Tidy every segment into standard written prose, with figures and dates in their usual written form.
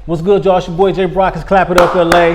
What's good, y'all? It's your boy J.Brock. It's Clapitup LA.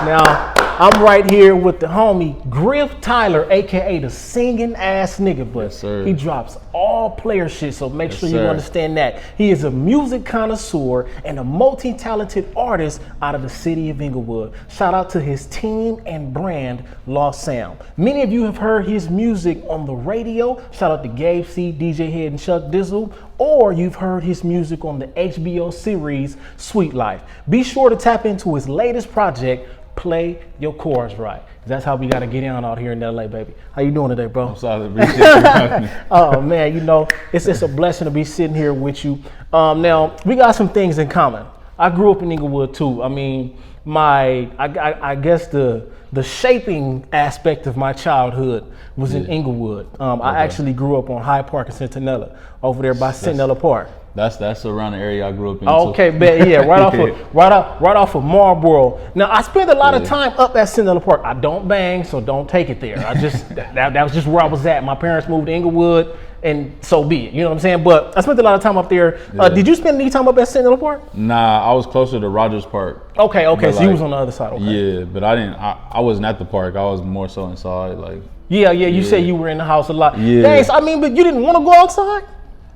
Now, I'm right here with the homie Griff Tyler, aka the singing ass nigga, but yes, he drops all player shit, so make sure you sir. understand that. He is a music connoisseur and a multi-talented artist out of the city of Inglewood. Shout out to his team and brand, Lost Sound. Many of you have heard his music on the radio. Shout out to Gabe C, DJ Head, and Chuck Dizzle. Or you've heard his music on the HBO series SweetLife. Be sure to tap into his latest project, Play Your Chords Right. That's how we got to get on out here in LA, baby. How you doing today, bro? I'm sorry. Appreciate you having me. Oh man, you know, it's a blessing to be sitting here with you. Now, we got some things in common. I grew up in Inglewood too. I mean, I guess the shaping aspect of my childhood was in Inglewood. I actually grew up on Hyde Park and Centinela, over there by Centinela Park. That's around the area I grew up in. Okay, bet, yeah, right off of Marlboro. Now I spent a lot of time up at Centinela Park. I don't bang, so don't take it there. I just that was just where I was at. My parents moved to Inglewood, and so be it. You know what I'm saying? But I spent a lot of time up there. Did you spend any time up at Centinela Park? Nah, I was closer to Rogers Park. Okay, so you was on the other side. Okay. Yeah, but I wasn't at the park. I was more so inside, like. Yeah. You said you were in the house a lot. Yeah. Thanks. I mean, but you didn't want to go outside?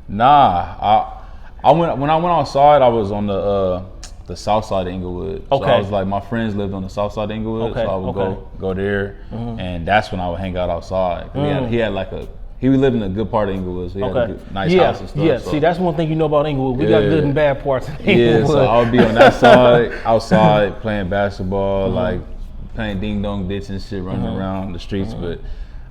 Nah, when I went outside, I was on the south side of Inglewood. Okay. So I was like, my friends lived on the south side of Inglewood, so I would go there, and that's when I would hang out outside. He lived in a good part of Inglewood, so he had a good, nice house and stuff. Yeah, so. See, that's one thing you know about Inglewood. We got good and bad parts in Inglewood. Yeah, so I would be on that side, outside, playing basketball, like playing ding dong ditch and shit, running around the streets, but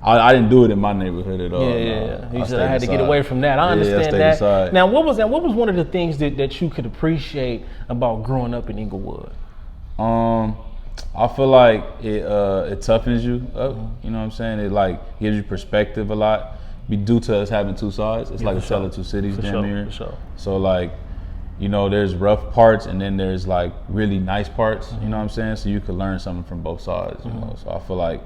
I didn't do it in my neighborhood at all. Yeah. He said I had to get away from that. I understand I that. Inside. Now, what was one of the things that you could appreciate about growing up in Inglewood? I feel like it toughens you up. You know what I'm saying? It like gives you perspective a lot. Due to us having two sides, it's like a tale of two cities, damn near. For sure. So like, you know, there's rough parts and then there's like really nice parts. You know what I'm saying? So you could learn something from both sides. You know, so I feel like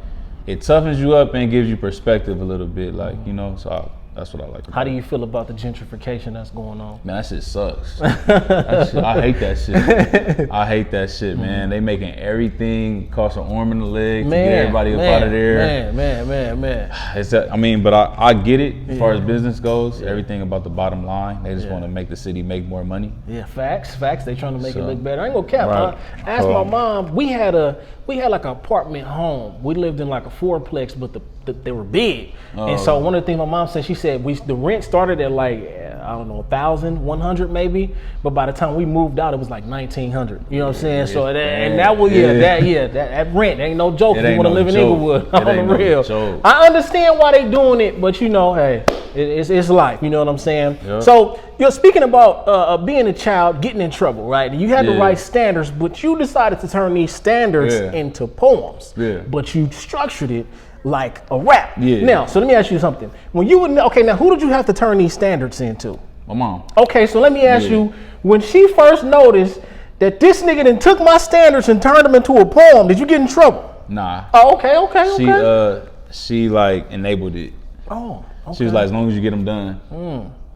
it toughens you up and gives you perspective a little bit, like, you know, so that's what I like. How do you feel about the gentrification that's going on? Man, that shit sucks. I hate that shit. I hate that shit, man. They making everything cost an arm and a leg to get everybody up out of there. Man. But I get it as far as business goes. Everything about the bottom line. They just want to make the city make more money. Yeah, facts. They trying to make it look better. I ain't gonna cap. Right. I asked my mom. We had like an apartment home. We lived in like a fourplex, but they were big. And so one of the things my mom said, she said the rent started at like, I don't know, 1,100 maybe, but by the time we moved out, it was like 1,900. You know what I'm saying? So that rent ain't no joke if you want to live in Inglewood on the real. I understand why they doing it, but you know, hey, it's life. You know what I'm saying? Yep. So you're speaking about being a child, getting in trouble, right? You had the right standards, but you decided to turn these standards into poems. Yeah. But you structured it like a rap. Yeah. Now, so let me ask you something. When you now who did you have to turn these standards into? My mom. Okay, so let me ask you, when she first noticed that this nigga done took my standards and turned them into a poem, did you get in trouble? Nah. Oh, okay. She like enabled it. Oh, okay. She was like, as long as you get them done.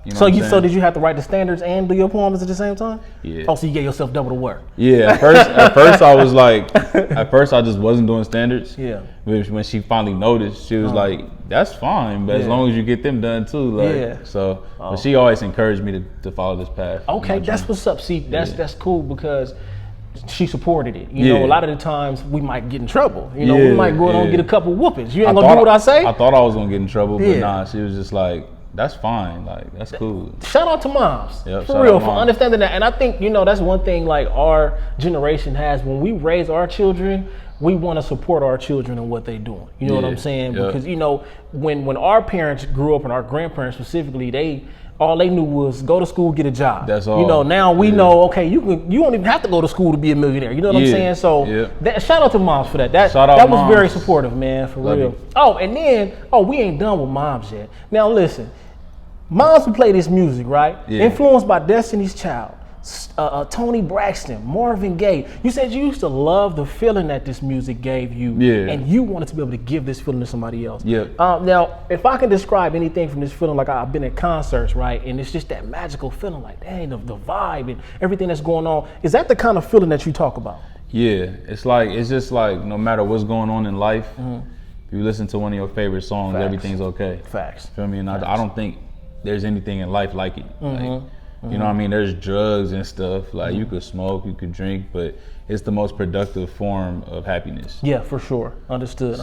You know so did you have to write the standards and do your poems at the same time? Yeah. Oh, so you gave yourself double the work. Yeah. At first I was like, I just wasn't doing standards. Yeah. When she finally noticed, she was like, "That's fine, but as long as you get them done too." Like, so, but she always encouraged me to follow this path. Okay, that's what's up. See, that's cool because she supported it. You know, a lot of the times we might get in trouble. You know, we might go out and get a couple whoopings. You ain't gonna do what I say? I thought I was gonna get in trouble, but nah, she was just like, that's fine, like that's cool. Shout out to moms, yep, for real, for understanding that. And I think, you know, that's one thing like our generation has. When we raise our children, we want to support our children and what they're doing. You know what I'm saying? Because, you know, when our parents grew up and our grandparents specifically, all they knew was go to school, get a job. That's all. You know, now we know, okay, you don't even have to go to school to be a millionaire. You know what I'm saying? So shout out to moms for that. That was moms. Very supportive, man, for real. You. Oh, and then, we ain't done with moms yet. Now listen, moms who play this music, right? Influenced by Destiny's Child. Tony Braxton, Marvin Gaye. You said you used to love the feeling that this music gave you, and you wanted to be able to give this feeling to somebody else. Yeah. Now, if I can describe anything from this feeling, like I've been at concerts, right, and it's just that magical feeling, like dang, the vibe and everything that's going on. Is that the kind of feeling that you talk about? Yeah, it's just like no matter what's going on in life, if you listen to one of your favorite songs, everything's okay. Facts. Feel me? And I don't think there's anything in life like it. Like, you know what I mean? There's drugs and stuff. Like you could smoke, you could drink, but it's the most productive form of happiness. Yeah, for sure. Understood.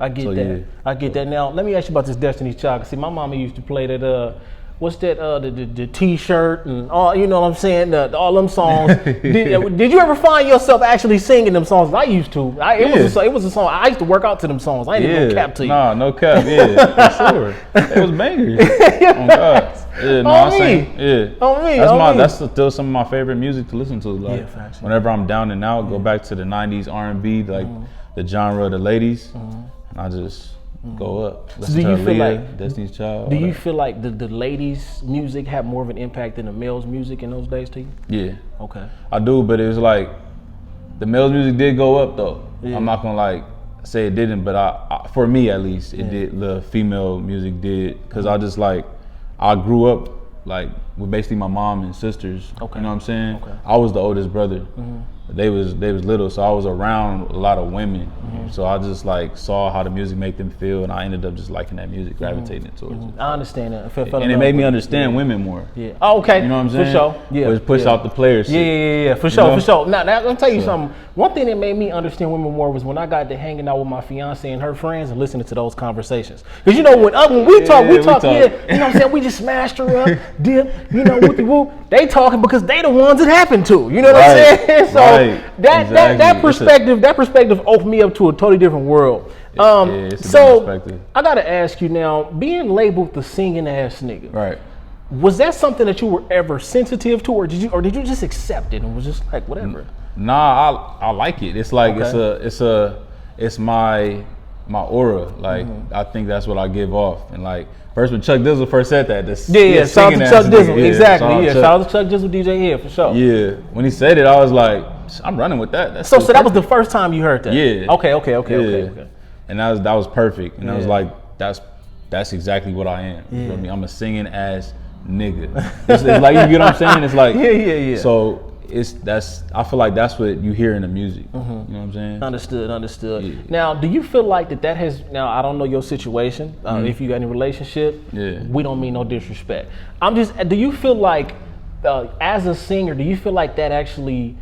I get that. Yeah. I get that. Now, let me ask you about this Destiny's Child. See, my mama used to play that. What's that? The T-shirt and all. You know what I'm saying? All them songs. Did you ever find yourself actually singing them songs? I used to. It was a song. I used to work out to them songs. I ain't even no cap to you. Nah, no cap. Yeah, for sure. It was bangers. Oh God. Yeah, no, on I me. sang. Yeah. On me. That's still some of my favorite music to listen to. Like whenever I'm down and out, go back to the '90s R&B, like the genre of the ladies, and I just go up. So do you feel like Destiny's Child? Do you feel like the ladies' music had more of an impact than the males' music in those days to you? Yeah. Okay. I do, but it was like the males' music did go up though. Yeah. I'm not gonna like say it didn't, but I for me at least, it did. The female music did, because I grew up like with basically my mom and sisters. Okay. You know what I'm saying? Okay. I was the oldest brother. They was little, so I was around a lot of women. So I just like saw how the music made them feel, and I ended up just liking that music, gravitating towards it. I understand that. And it made me understand women more. Yeah. Oh, okay. You know what I'm saying? For sure. Yeah. Push out the players. Yeah. For sure. Now, let me tell you something. One thing that made me understand women more was when I got to hanging out with my fiance and her friends and listening to those conversations. Because you know when we talk. Yeah, you know what I'm saying? We just smashed her up, dip, you know, whoop the whoop. They talking because they the ones it happened to. You know what I'm saying? So that perspective opened me up to a totally different world. So I gotta ask you now, being labeled the singing ass nigga. Right. Was that something that you were ever sensitive to, or did you just accept it and was just like whatever? Nah, I like it. It's like it's my aura. Like I think that's what I give off. And like first when Chuck Dizzle first said that, shout out to Chuck Dizzle. Exactly. Shout out to Chuck Dizzle, DJ here for sure. Yeah. When he said it, I was like, I'm running with that. So that was the first time you heard that? Yeah. Okay. And that was perfect. And I was like, that's exactly what I am. You feel me? I'm a singing ass nigga. It's like, you get what I'm saying? It's like So I feel like that's what you hear in the music. You know what I'm saying? Understood. Yeah. Now, do you feel like that has, now I don't know your situation, if you got any relationship, we don't mean no disrespect. Do you feel like, as a singer, do you feel like that actually,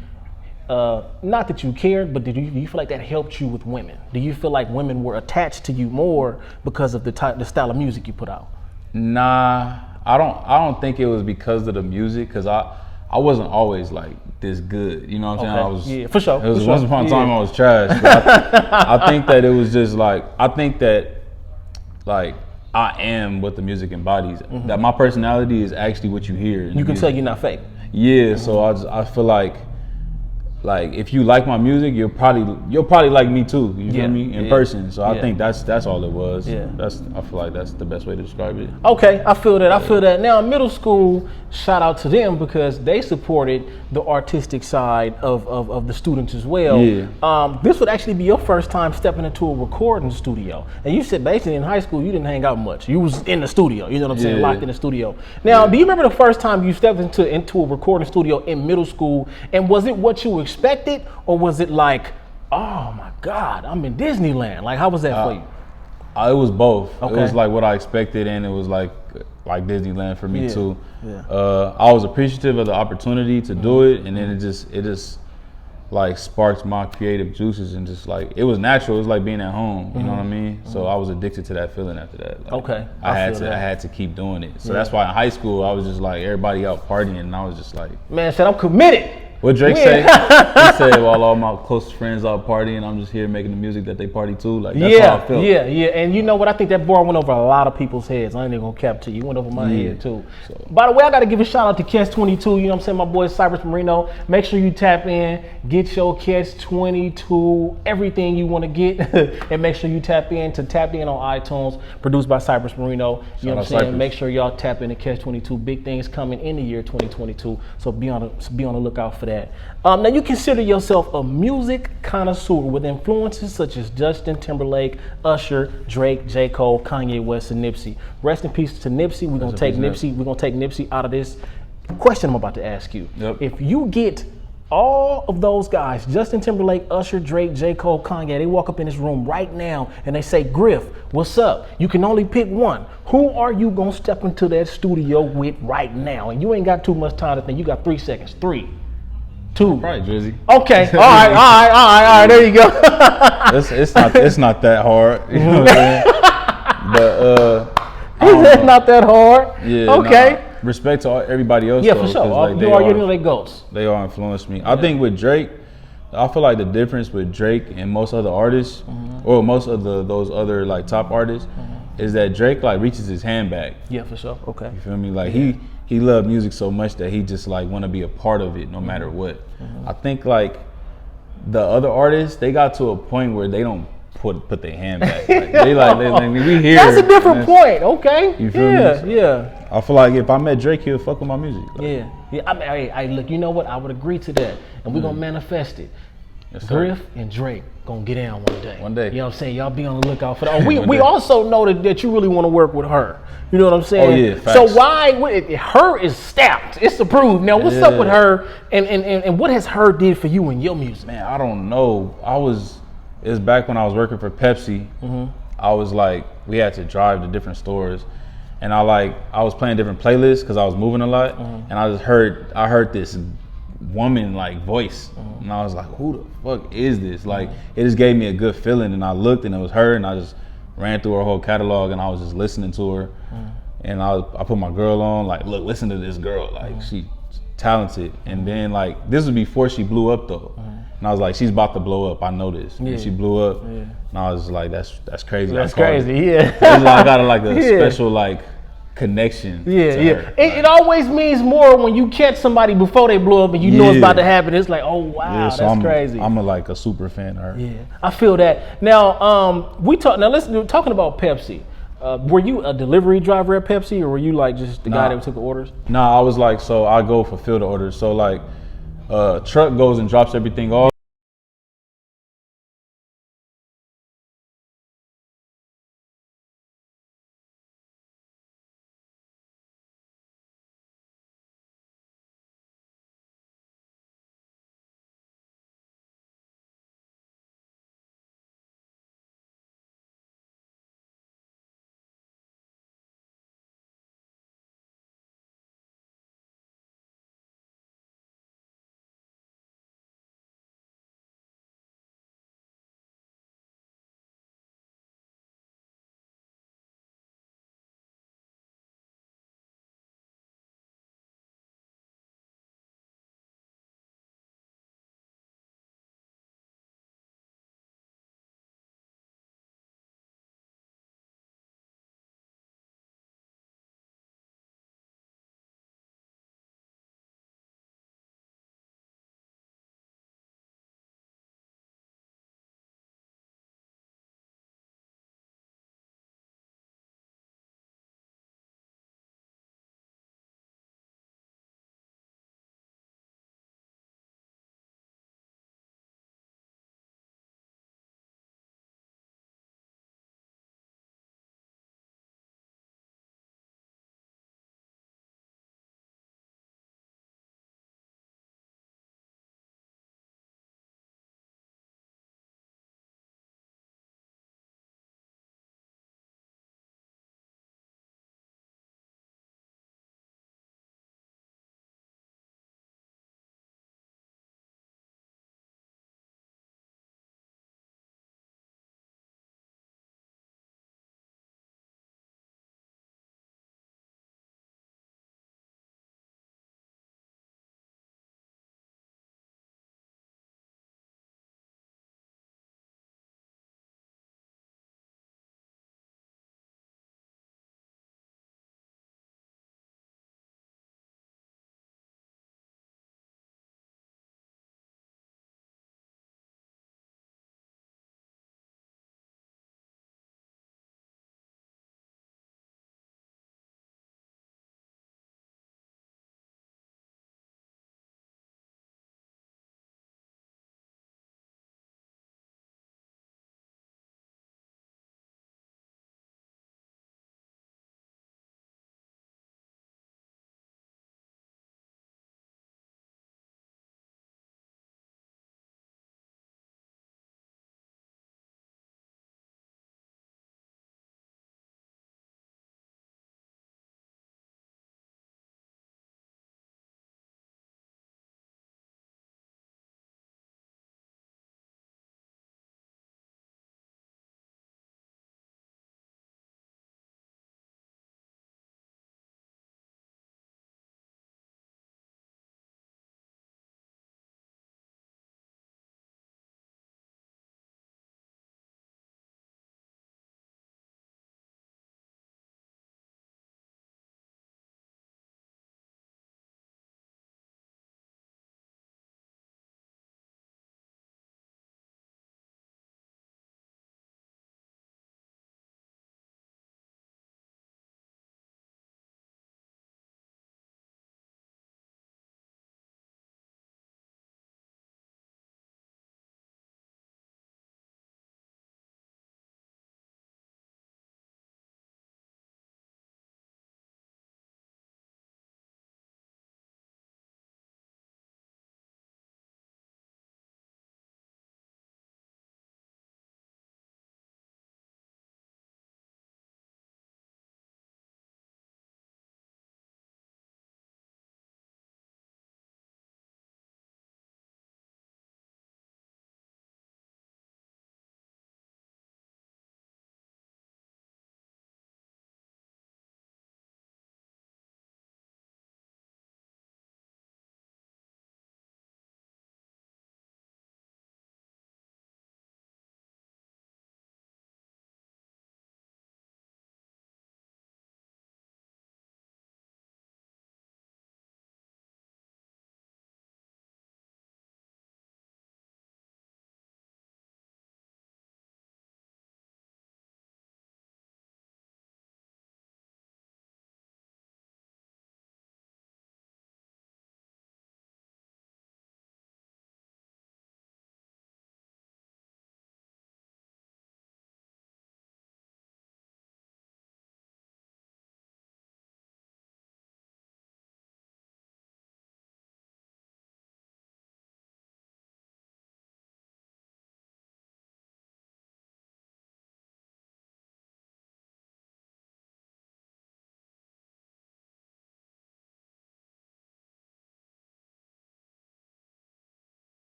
not that you cared, but do you feel like that helped you with women? Do you feel like women were attached to you more because of the style of music you put out? Nah, I don't think it was because of the music, because I wasn't always like this good, you know what I'm saying? For sure. It was once upon a time I was trash. But I think that it was just like, I think that like I am what the music embodies. That my personality is actually what you hear. You can tell you're not fake. Yeah, so I feel like if you like my music, you'll probably like me too. You feel me? In person. So I think that's all it was. Yeah. I feel like that's the best way to describe it. Okay, I feel that. Now in middle school, shout out to them because they supported the artistic side of the students as well. Yeah. This would actually be your first time stepping into a recording studio. And you said basically in high school you didn't hang out much. You was in the studio, you know what I'm saying, locked in the studio. Now, do you remember the first time you stepped into a recording studio in middle school, and was it what you expected, or was it like, oh my God, I'm in Disneyland? Like, how was that for you? It was both. Okay. It was like what I expected, and it was like Disneyland for me too. Yeah. I was appreciative of the opportunity to do it, and then it just like sparked my creative juices, and just like it was natural. It was like being at home. You know what I mean? So I was addicted to that feeling after that. Like, I had to keep doing it. So that's why in high school I was just like everybody out partying, and I was just like, man, said I'm committed. What Drake say? He said, while all my close friends are partying, I'm just here making the music that they party to. Like, that's how I felt. Yeah. And you know what? I think that bar went over a lot of people's heads. I ain't even gonna cap to you. It went over my head too. So. By the way, I gotta give a shout out to Catch 22. You know what I'm saying? My boy Cypress Marino. Make sure you tap in, get your Catch 22, everything you want to get, and make sure you tap in on iTunes. Produced by Cypress Marino. You know what I'm saying? Cypress. Make sure y'all tap in to Catch 22. Big things coming in the year 2022. So be on the lookout for that. Now you consider yourself a music connoisseur with influences such as Justin Timberlake, Usher, Drake, J. Cole, Kanye West, and Nipsey. Rest in peace to Nipsey. We're gonna take Nipsey out of this question I'm about to ask you. Yep. If you get all of those guys, Justin Timberlake, Usher, Drake, J. Cole, Kanye, they walk up in this room right now and they say, Griff, what's up? You can only pick one. Who are you gonna step into that studio with right now? And you ain't got too much time to think. You got 3 seconds. 3, 2. Probably Drizzy. Okay. All right. There you go. it's not that hard. You know what I'm saying? But it's not that hard. Yeah. Okay. Nah, respect to everybody else. Yeah, though, for sure. like, You already know they goats. They all influenced me. I think with Drake, I feel like the difference with Drake and most other artists, or most of those other like top artists, is that Drake like reaches his hand back. Yeah, for sure. Okay. You feel me? Like he loved music so much that he just like want to be a part of it no matter what. I think like the other artists, they got to a point where they don't put their hand back. Like, they we here. That's a different point. Okay. You feel me? Yeah. I feel like if I met Drake, he'll fuck with my music. Like, Yeah. I mean, hey, look, you know what? I would agree to that, and we're gonna manifest it. Yes, Griff and Drake gonna get down one day. One day. You know what I'm saying? Y'all be on the lookout for that. We also know that you really want to work with her. You know what I'm saying? Oh yeah. Facts. So why her is stamped? It's approved. Now what's up with her? And what has her did for you in your music? Man, I don't know. It's back when I was working for Pepsi. I was like, we had to drive to different stores, and I was playing different playlists because I was moving a lot, and I heard this woman like voice, and I was like, who the fuck is this? Like, it just gave me a good feeling, and I looked and it was her, and I just ran through her whole catalog, and I was just listening to her, and I put my girl on, like, look, listen to this girl, like she's talented, and then like this was before she blew up though. And I was like, she's about to blow up. I know this. Yeah. And she blew up. Yeah. And I was like, that's crazy. That's crazy. Yeah. I got a special like connection. Yeah. Her. It always means more when you catch somebody before they blow up and you know it's about to happen. It's like, oh wow, so that's crazy. I'm a super fan of her. Yeah, I feel that. Now talking about Pepsi. Were you a delivery driver at Pepsi, or were you like just the guy that took the orders? Nah, I was like, so I go fulfill the orders. So like, truck goes and drops everything off.